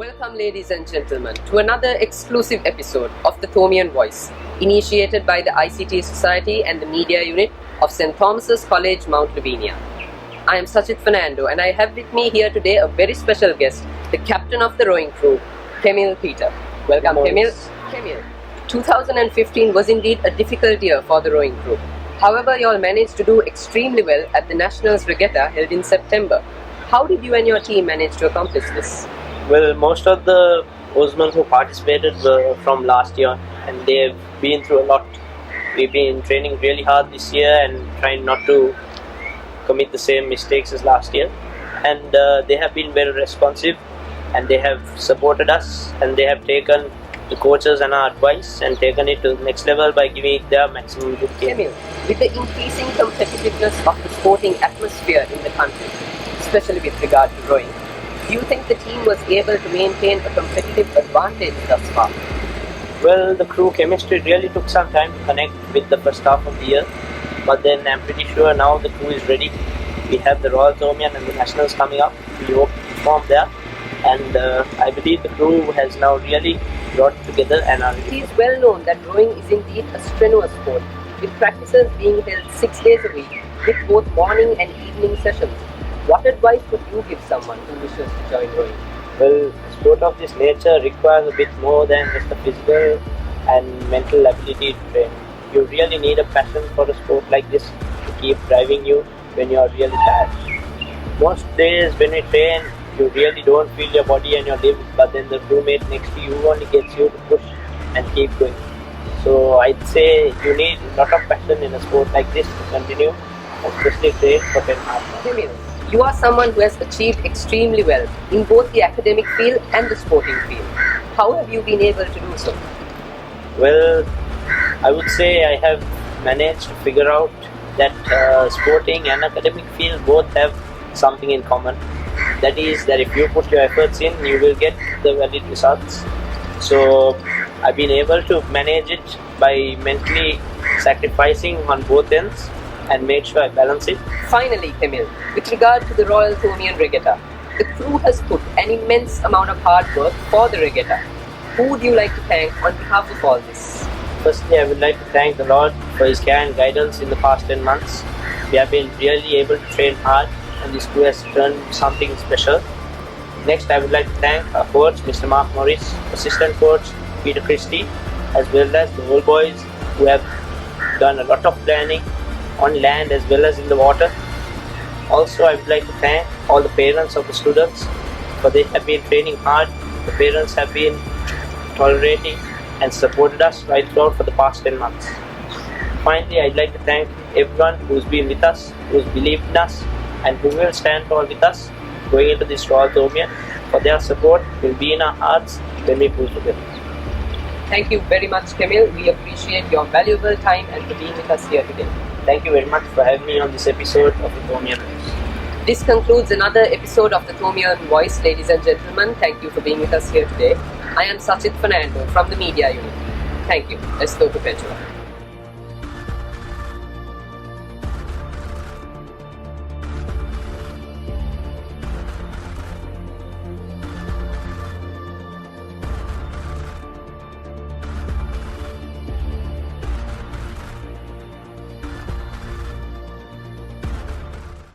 Welcome, ladies and gentlemen, to another exclusive episode of the Thomian Voice, initiated by the ICT Society and the Media Unit of St. Thomas's College, Mount Lavinia. I am Sachit Fernando, and I have with me here today a very special guest, the captain of the rowing crew, Kemil Peter. Welcome, Kemil. Kemil, 2015 was indeed a difficult year for the rowing crew. However, you all managed to do extremely well at the Nationals Regatta held in September. How did you and your team manage to accomplish this? Well, most of the oarsmen who participated were from last year, and they've been through a lot. We've been training really hard this year and trying not to commit the same mistakes as last year. And they have been very responsive, and they have supported us, and they have taken the coaches and our advice and taken it to the next level by giving it their maximum good care. Kemil, with the increasing competitiveness of the sporting atmosphere in the country, especially with regard to rowing, do you think the team was able to maintain a competitive advantage thus far? Well, the crew chemistry really took some time to connect with the first half of the year, but then I'm pretty sure now the crew is ready. We have the Royal Thomian and the Nationals coming up. We hope to perform there, and I believe the crew has now really brought together and are ready. It is well known that rowing is indeed a strenuous sport, with practices being held 6 days a week, with both morning and evening sessions. What advice would you give someone who wishes to join rowing? Well, a sport of this nature requires a bit more than just the physical and mental ability to train. You really need a passion for a sport like this to keep driving you when you are really tired. Most days when we train, you really don't feel your body and your limbs, but then the crewmate next to you only gets you to push and keep going. So I'd say you need a lot of passion in a sport like this to continue, especially train for 10 hours. You are someone who has achieved extremely well in both the academic field and the sporting field. How have you been able to do so? Well, I would say I have managed to figure out that sporting and academic field both have something in common. That is that if you put your efforts in, you will get the valid results. So I've been able to manage it by mentally sacrificing on both ends and make sure I balance it. Finally, Kemil, with regard to the Royal Thomian Regatta, the crew has put an immense amount of hard work for the regatta. Who would you like to thank on behalf of all this? Firstly, I would like to thank the Lord for His care and guidance in the past 10 months. We have been really able to train hard, and this crew has turned something special. Next, I would like to thank our coach, Mr. Mark Morris, assistant coach, Peter Christie, as well as the whole boys who have done a lot of planning on land as well as in the water. Also, I would like to thank all the parents of the students, for they have been training hard. The parents have been tolerating and supported us right throughout for the past 10 months. Finally, I'd like to thank everyone who's been with us, who's believed in us, and who will stand tall with us going into this Royal Thomian. For their support will be in our hearts when we pull together. Thank you very much, Kemil. We appreciate your valuable time and for being with us here today. Thank you very much for having me on this episode of the Thomian Voice. This concludes another episode of the Thomian Voice, ladies and gentlemen. Thank you for being with us here today. I am Sachit Fernando from the Media Unit. Thank you. S.Thomas.